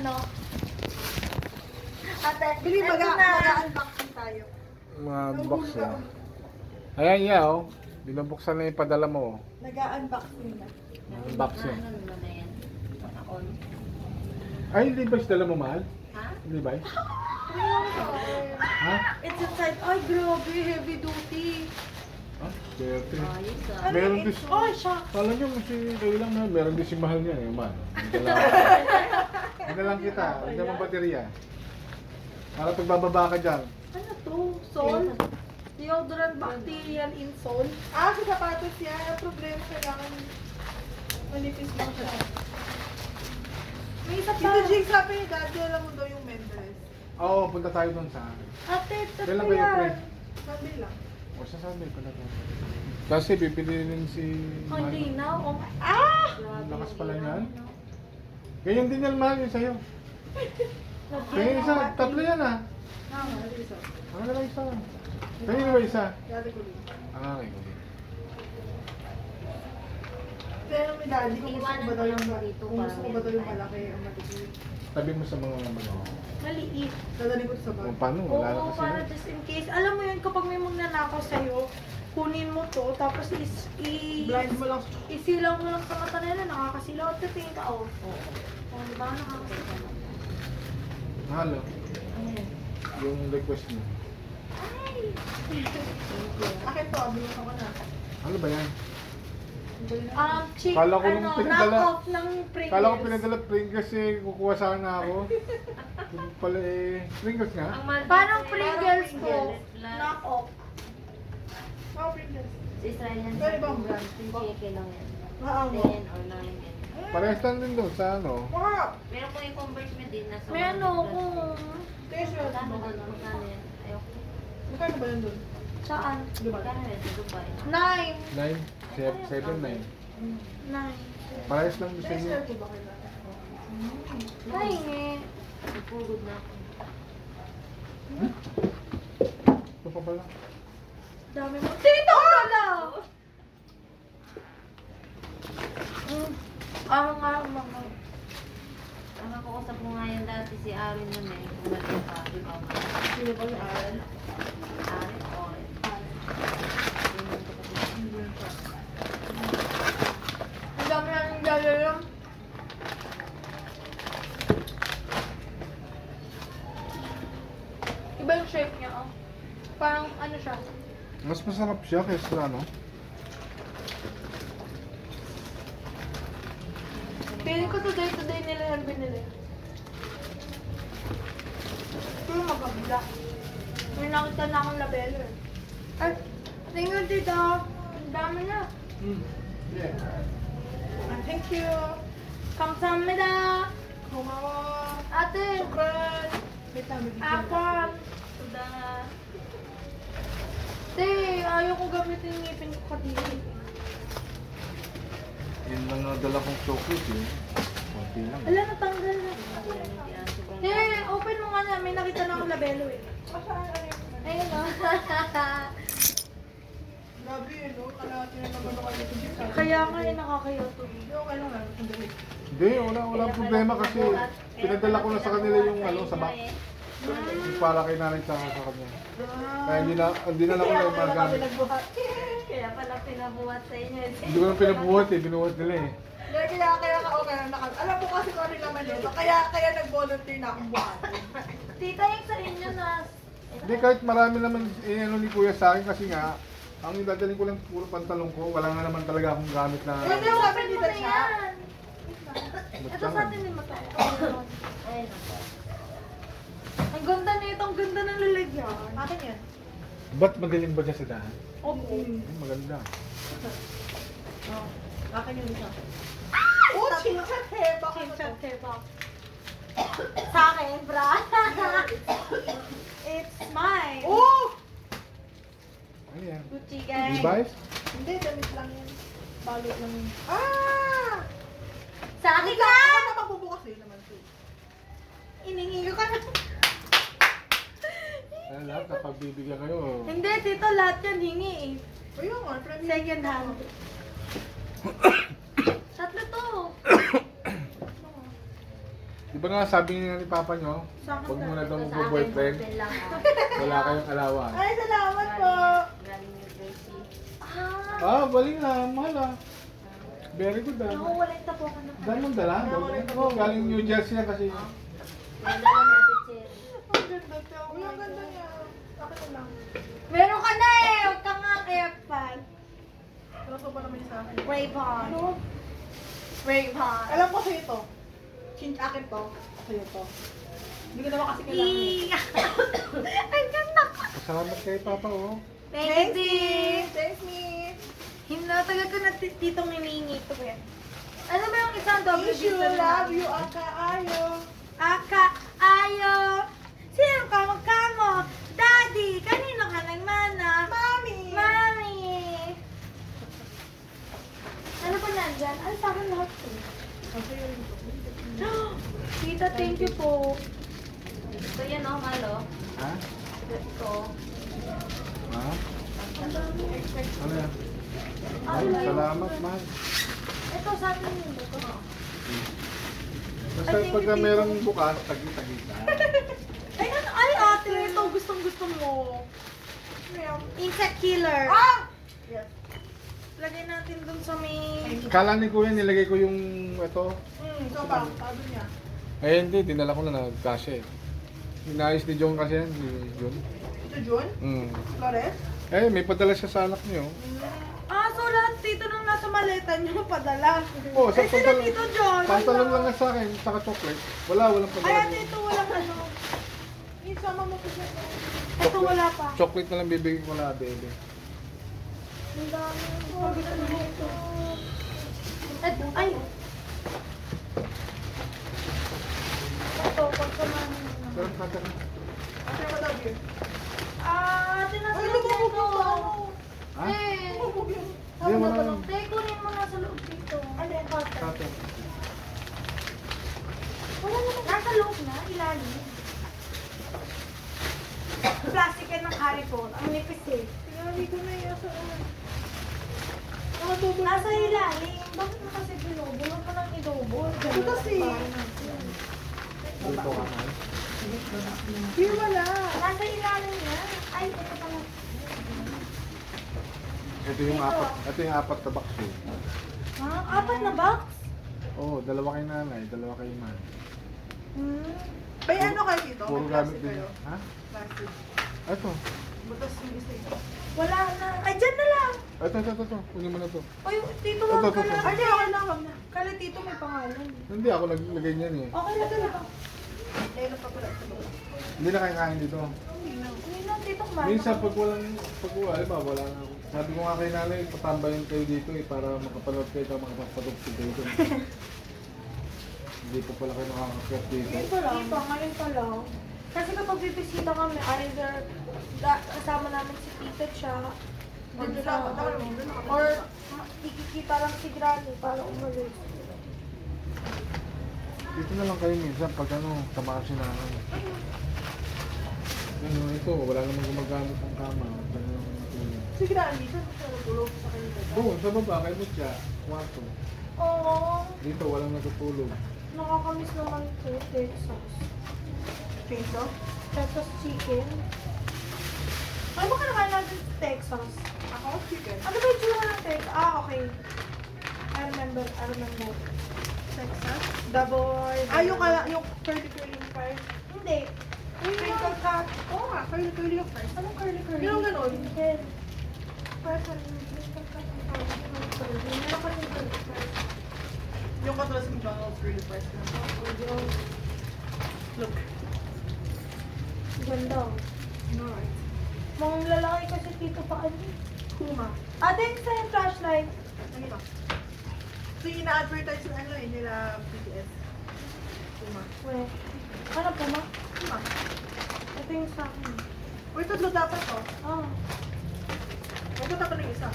no? Ate, Bili, eto na. mag-unboxing tayo. Mga box yan. Ayan yeah, oh. Binubuksan na yung padala mo. Oh. Nag-unboxing na. Unboxing. Ano na yan? Naka-on. Ay, Levi's dala mo, mahal? Ha? Levi's? Ha? It's inside. Ay, grabe. Heavy duty. Ha? Swerte. Ayos ah. Ano Meron yung din. Oh, shock. Kala nyo kasi kayo lang na, meron din si mahal niya eh, man. Hindi lang kita, hindi naman baterya. Para pagbababa ka dyan. Ano to? Sol? Deodorant bacterial insole? Ah, sa sapatos yan. Ang problema kailangan manipis lang siya. May isa pa. Dito, Jake, sabi ni Daddy, alam mo daw yung men's. Oo, punta tayo doon sa akin. Ate, ito Kailan pa kayo, yan. pre? Sabi lang. O sa Sunday pala to. Kasi pipiliin si Hindi mahal. na. Oh my... Ah! Ang lakas pala niyan. Ganyan din yan, mahal yun sa'yo. Kaya isa, tatlo yan ah. Isa. Ano na lang isa? Kaya ba isa? Daddy ko din. Okay, okay. Pero may daddy, kung gusto ko ba daw yung Dito, kung gusto ko ba daw yung parang malaki ang maliit. Tabi mo sa mga ano. Maliit. Dadali ko sa bag. Kung paano, wala na Oo, kasi. para just in case. Alam mo yun, kapag may magnanakaw sa'yo, kunin mo to, tapos blind mo lang. Isilaw mo lang sa mata nila, nakakasilaw at tingin ka, oh. Oh, di ba? Nakakasilaw. Mahal oh. Ayan. Yung request mo. Akin to, abulong ko na. Ano ba yan? Chick, Kala ko nung pinadala- knock-off ng Pringles. Kala ko pinadala Pringles eh, kukuha sana ako. Yung pala eh, Pringles nga? Parang Pringles po. Plus, Knock-off. Oh, Pringles. sa Israelian Pero ibang brand. 10 lang yan. Maawa. 10 or 9 yan. Parehas lang din doon sa ano. Wow! Pero kung i-convert mo din, nasa May ano 100 kung... Taste mo. Magkano doon? Magkano yan? Ayoko. Magkano ba yun doon? Saan? Magkano yan sa Dubai? 9. 7, 9. 9. Parehas lang sa inyo. Taste ko ba kayo? Kaingi. Nagpugod na ako. Ito pa pala. Dami mo. Tito pala! Nga, mga. Ang nakausap mo nga yan dati si Aaron nun eh. Kung natin pa, di ba? Sino ba yung Aaron? Aaron o Oren. Ang dami na yung galalang. Iba yung shape niya, oh. Parang ano siya. Mas masarap siya kaysa ano. Feeling ko today nila yan binili. Pero magkabila. May nakita na akong labelo eh. Ay, tingnan dito. Ang dami na. Yeah. Thank you. Kamsamida. Kumawa. Ate. Shukran. Apam. Tuda. Te, ayaw ko gamitin yung ngipin ko kadiri. Yun lang nadala kong chocolate eh. Konti lang. Ala, natanggal na. Te, open mo nga na. May nakita na akong labelo eh. Ayun o. Grabe yun, no? Kalahati na naman ako dito dito. Kaya nga eh, nakakaya to. Okay lang, ano? Sandali. Hindi, wala problema kasi pinadala ko na sa kanila yung ano, sabak. Yung para kay nanay sa kanya. Kaya hindi na ako na magamit. Kaya pala pinabuhat sa inyo. Hindi ko na pinabuhat eh, binuhat nila eh. Kaya ka okay na alam mo kasi kung ano yung laman nito. Kaya nag-volunteer na akong buhatin. Tita, yung sa inyo na. Hindi, kahit marami naman ano ni kuya sa akin kasi nga, ang idadaling ko lang puro pantalong ko, wala nga naman talaga akong gamit na... Hindi mo sabi Open ni mo na Dad yan. Ito sa atin din mata. Ayun ako. Ang ganda nito, ang ganda ng lalagyan. Akin yan. Ba't madilim ba dyan sa daan? Opo. Maganda. Akin yung isa. Oh, chinchat he! Baka Chinchat ito. kebab. Sa akin, bra. It's mine. Oh! Ano yan? Gucci, guys. Levi's? Hindi, damit lang yan. Balot lang yun. Ah! Sa akin Ako ka! na magbubukas eh naman ito. Iningiyo ka na. Ano lahat, kapag bibigyan kayo, Hindi, tito, lahat yan hingi eh. Ayun nga, premium. Second hand. Tatlo to. di ba ba nga sabi niya ni Papa nyo, Sa akin huwag mo na. na daw Ito sa akin, mag-boyfriend. open lang ah. Wala kayong alawan. Ay, salamat po. Galing New Jersey. Ah, Galing na, mahal ah. Very good ah. ako wala yung tapukan na. Dahil mong dala? Oo, galing New Jersey yan kasi. Ganda lang ni Ate Cherry. Ang ganda to. Uy, ang ganda niya. Akin na lang. Meron ka na eh! Huwag ka nga careful. Ano to pa naman yung sa akin? Ray-Ban. Ano? Ray-Ban. Alam ko sa'yo to. Change akin to. Sa'yo to. Hindi ko naman kasi kailangan. Ang ganda ko. Salamat kay Papa oh. Thank you, Dee. Thanks, me. Hinatagal ko na titong hinihingi to eh. Ano ba yung isang double Wish you dito na? love you, Akaayo. Aka, ayo. Sino ka magkamo? Daddy, kanino ka nagmana? Mami. Mami. Ano pa nandyan? Ano sa akin lahat to? Tita, thank you po. Ito yan oh, Malo. Ha? Ito. Ha? Ang dami. Ano yan? Ah, Ay, wala yun. salamat man. Ito sa akin yun. Ito. Basta Ay, thank pagka you, merong bukas, tagi-tagita. Ay, ano? Ay, ate, ito. Gustong-gusto mo. Insect killer. Ah! Yes. Lagay natin dun sa may... Kala ni Kuya, nilagay ko yung ito. So pa, sabi niya. Eh hindi, dinala ko na nagkasya eh. Inayos ni John kasi yan, ni John. Ito, June? Flores? Eh, may padala siya sa anak niyo. Ah, so lahat dito nang nasa maleta niyo, padala. Oo, sa Ay, sila pantalon. dito, John. Pantalon lang nga sa akin, saka chocolate. Walang Ay, padala. ate, ito walang ano. Isama mo ko siya. Ito wala pa. Chocolate na lang bibigyan ko na, baby. Ang dami. Pagod na ito. Ay. Ito, pagkamanin mo Pero naman. kata Ate, I love you. Ah, ate, nasa Ay, loob lumubog dito. yung ano. Ha? Eh, Lumubog yung... Hindi, wala. Te, kunin mo nasa loob dito. Ano yung cutter? Kata. Wala naman. Nasa loob na, ilalim. Plastic yan ng Harry Potter. Ang nipis eh. Sinabi ko na yung sa... Nasa ilalim. Bakit mo kasi binubo? Huwag mo nang idobo. Ito kasi. Dito ka na. Hindi wala. Nasa ilalim yan. Ay, ito pala. Ito yung apat na box eh. Ha? Apat na box? Oo, dalawa kay nanay, dalawa kay man. May ano kayo dito? Puro May gamit plastic din. kayo? Ha? Plastic. Ito. Butas yung gusto ito. Wala na. Ay, dyan na lang. Ito. Kunin mo na to. Ay, dito Ito, wag ito, ka ito. na. Ay, di, okay lang. Wag na. Kala dito may pangalan. Hindi ako naglagay niyan eh. Okay na talaga. Eh, napapala ito. Hindi na kain dito. Hindi na dito kumain. Minsan pag wala na ako. Sabi ko nga kay nanay, patambayin kayo dito eh, para makapanood kayo, makapapatugtog kayo dito. Hindi po pala kayo nakakakot dito. Ngayon pa lang. Hindi pa, ngayon pa lang. Kasi kapag bibisita kami, either kasama namin si Tita siya, Or dun doon sa ako, doon ako. or ikikita lang si Granny para umalis. Dito na lang kayo minsan pag tamaan si nanay. Ito, wala namang gumagamit ng kama. Ito na lang natulog. Sige na, dito. Natulog sa kayo. Oo, sa baba, kay Mutya, kwarto. Oo, Dito, walang natutulog. nakakamiss naman ito, Texas. Pinto? Texas chicken. Ay, baka naman natin sa Texas. Ako, chicken. Ano ba yung tsura ng Texas? Ah, okay. I remember. Texas? Double. Yung curly-curly yung fries. Hindi. Crinkle cut. Oo nga, curly-curly yung fries. Anong curly-curly? Yung ganon. Chicken. Crinkle cut ang tawag. Meron ka rin curly cut. Yung katulad sa McDonald's curly fries na. Look. Ganda. Alright. Mga lalaki kasi dito pa ano. Kuma. Ate, sa yung flashlight. Ano ito? Ito yung ina-advertise ng ano eh, nila BTS. Kuma. Weh. Ano po ma? Kuma. Ito yung sa akin. Uy, tatlo dapat to. Ah. Ito dapat ng isa.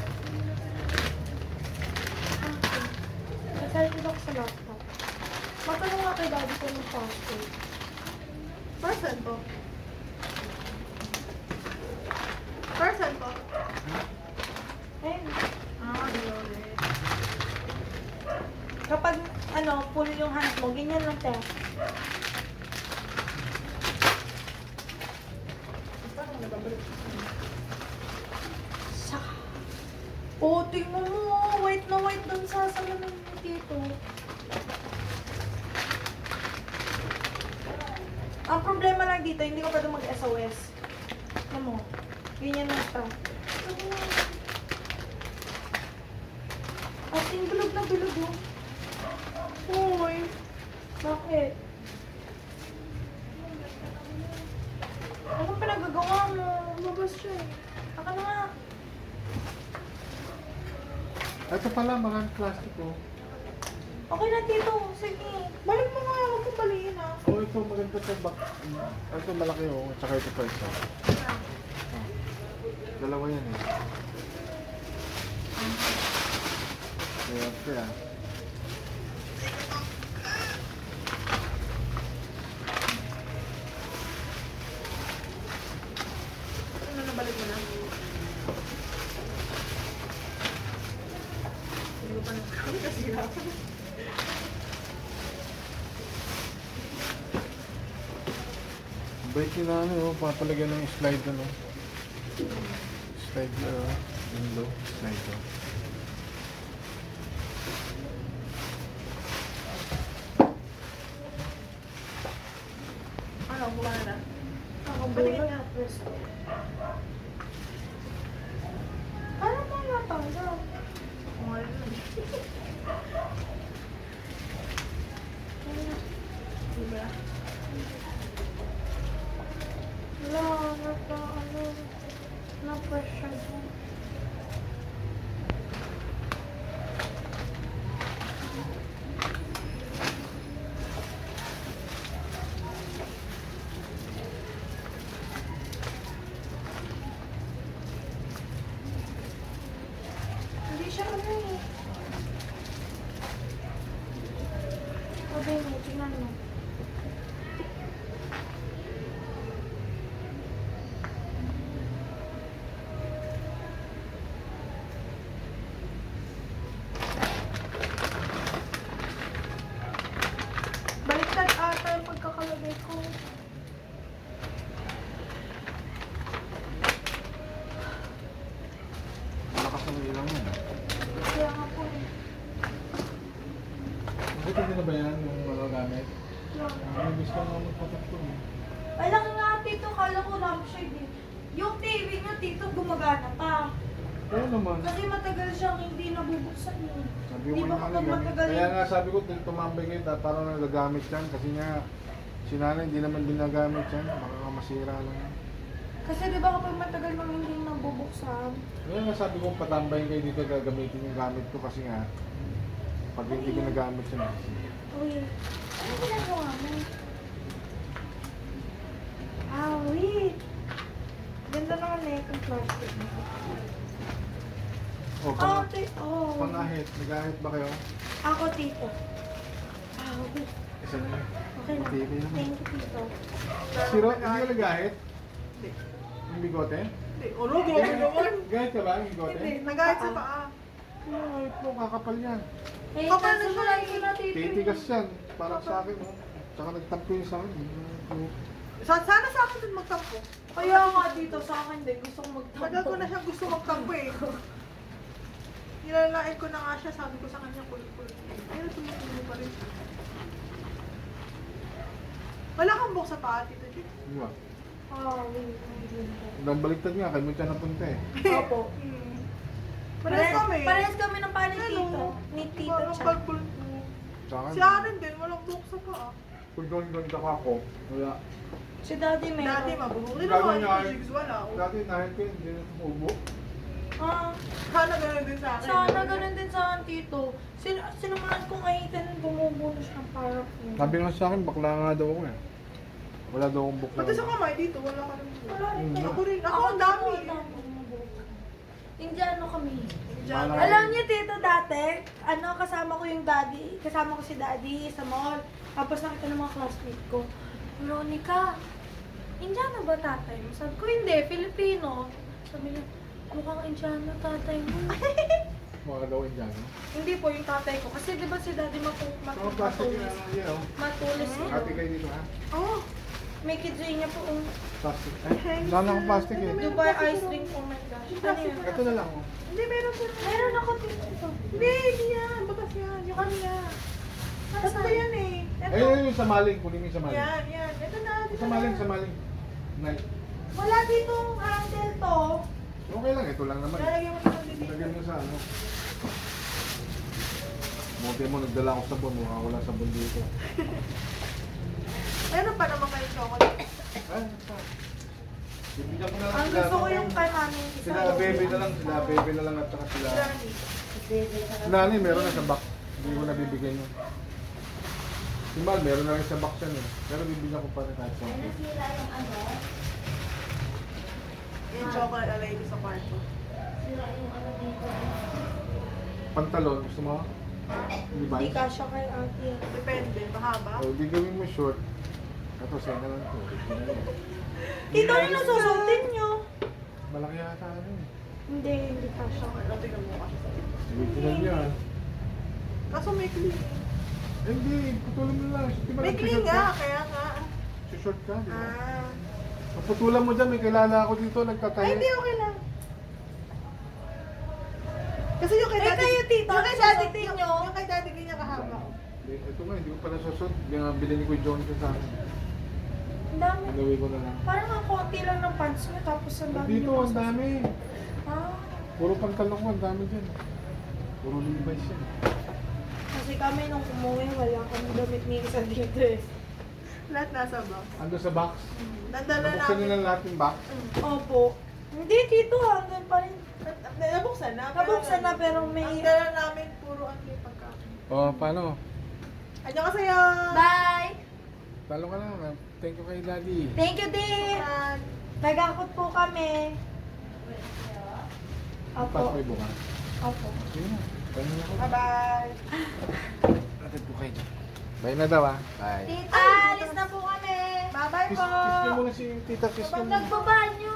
Nagsalit ako sa laptop. Matanong nga kay daddy ko ng password. Person to. Person to. Ayun. Dole. Kapag full yung hands mo, ganyan lang te. tingnan mo, white na white doon sa salamin ni Tito. Ang problema lang dito, hindi ko pwede mag-SOS. Ano mo? Ganyan na ito. At yung bilog na bilog oh. Uy. Bakit? Anong pinagagawa mo? Lumabas siya eh. Aka na nga. Ito pala, maraming plastic oh. Okay na Tito. Sige. Balik mo nga. Huwag mong baliin ah. Oh, ito maganda sa back. Ito malaki oh, tsaka ito pa isa. Dalawa yan eh. Kaya, kaya. Ano nabalik mo na? Hindi ko pa na. Kasi hirapan. Bait yun na ano oh, papalagyan ng slide ano. Slide na oh. Yung low, slide oh. Ano, kumana na? Ako Patingin bulan. nga. Ano mo natanggal? Kumana na. Diba? Wala, ano, na-pressure ko. Hindi siya ano eh. Sabi mo, tingnan mo. Baliktad ata yung pagkakalagay ko. Malakas ng ilang yan. Kaya nga po eh. Bakit hindi na ba yan yung ano gamit? Yan. Ang ibig ko nga magpatak ko eh. Ay lang nga tito, kala ko lampshade eh. Yung TV niya tito gumagana pa. Oo naman. Kasi matagal siyang hindi nabubuksan eh. Sabi Di ko ba nga kapag matagal Kaya nga sabi ko, tumambay kayo, parang nagagamit yan. Kasi nga, si nanay hindi naman ginagamit yan. Baka masira lang yan. Kasi di ba kapag matagal nang hindi nabubuksan, Kaya nga sabi ko, patambayin kayo dito, gagamitin yung gamit ko. Kasi nga, pag hindi ginagamit yan. uy, ano ginagawa mo? Ah, wait. Ganda naman eh, kung plastic. O, Oh, oh. pangahit. Nag-ahit ba kayo? Ako tito. Ah, wait. Isa niyo. Okay na. TV naman. Thank you tito. Siro, hindi ka nag-ahit? Hindi. Yung bigote? Hindi. Ano, grabe naman. Gahit ka ba yung bigote? Hindi, nagahit sa paa. Ahit mo, kakapal yan. Eh, Kapal na nasusulat siya ko eh. na tito. Titigas yan. Para sa akin, oh. Tsaka nagtampo yun sa akin. Sana sa akin din magtampo. Kaya nga dito sa akin din, gusto ko magtampo. Tagal ko na siya gusto magtampo eh. Nilalain ko na nga siya, sabi ko sa kanya, kulit-kulit. Pero tumutuloy pa rin siya. Wala kang buhok sa paa, Tito Jit. Di ba? Ah, wait. Nang baliktad nga, kayo mo siya napunta eh. Opo. Parehas kami. Parehas kami ng paano Ano? tito. Ni tito Parang siya. balbulto. Sa akin, Si Aaron din, walang buhok sa paa. kung doon ganda ka ako, wala. Si daddy meron. Dati mabuhok. Hindi Gagawin naman, niya Tito ay- Jigs, wala. Dati nahit ko, hindi na tumubo. Ah, Sana ganun din sa akin. sana ganun din sa akin tito. Sinumunod kong ahitan, bumubo na siya para po. Sabi nga sa akin, bakla nga daw ako eh. Wala daw akong bukla. Pati sa kamay dito, wala ka rin buhok. Wala rin. Mm. Ako rin, ako ang dami. Indiano kami. Diyan. Wala. Alam niyo tito dati, kasama ko yung daddy, kasama ko si daddy sa mall. Tapos nakita ng mga classmate ko, Veronica, Indiano ba tatay mo? Sabi ko, hindi, Filipino. Sabi niya, mukhang Indiano tatay mo. Mga gawin dyan. Hindi po yung tatay ko. Kasi di ba si daddy Mga plastic na matulis. yan oh. Matulis yun. Ate kayo dito ha? Oh, May kidzania po. Plastic. Ay, wala na akong plastic eh. Dubai ice drink, oh my gosh. Ano yan? Ito na lang oh. Hindi, meron po. Meron ako dito. Hindi yan. Batas yan. Yung kanina. Batas ba yan eh? Ito. Ayun yung sa maling. Kunin mo yung sa maling. Yan, yan. Ito na. Dito Sa maling, sa maling. Nay. Wala ditong handle to. Okay lang, ito lang naman. Lalagyan mo ito dito. Lagyan mo sa ano. Buti mo, nagdala ako sabon. Mukha wala sabon dito. Meron pa naman kayo chocolate. Ay, sa. Bibigyan ko na lang Ang sila, gusto ko ano, yung kay mami. Sila baby na lang, sila baby na lang at saka sila. Johnny. Nani, meron na sa box. Hindi ko na bibigyan yun. Si Mal, meron na rin sa box yan eh. Pero bibigyan ko pa rin kahit sa Nasira yung ano, Yung chocolate alay ko sa kwarto. sira yung ano dito. pantalon. Gusto mo? Hindi Levi's? kasha kay ate. Depende. Mahaba. O, di gawin mo short. Ito, sa'yo na lang ito. Dito na nasusutin nyo. Malaki yata ano eh. Hindi kasha. Ano, tingnan mo kasi. Original yan. Kaso may clean. Eh, hindi, putulin mo lang. Di ba May clean nag-short nga, ka? kaya nga. Short ka, di ba? Ah. Paputulan mo dyan, may kilala ako dito, Ay, nagtatahi. hindi, okay lang. Kasi yung kay Eh, daddy, kayo, tito, yung kay ano daddy, susutin yung, nyo? yung kay daddy ganyan kahaba. Ito nga, hindi ko pala susod. Binabili ni Kuya John ito sa akin. Ang dami. Inuwi ko na lang. Parang ang konti lang ng pants mo, tapos ang dami. Dito, nyo ang dami. Ah, Puro pantalon ko, ang dami dyan. Puro Levi's yan. kasi kami nung umuwi, wala kami damit ni isa dito eh. Lahat nasa box. Ando sa box. Nandala Nabuksan namin. nila lahat yung box. Opo. Hindi, dito hanggang pa rin. Nabuksan na. Nabuksan na pero may... Ang dala namin, puro ang may pagkain. Oh, paano? Anyo ka sa'yo! Bye! Talo ka lang. Thank you kay Daddy. Thank you, din! Bye! Nagakot po kami. Pas Opo. may bukas. Opo. Sige na. Bye na ako. Bye-bye! Natin po kayo. Bye na daw ah. Bye. Tita, alis na po kami. Bye-bye Kiss, po! kiss niyo muna si Tita. Kiss niyo muna. Nagbabanyo.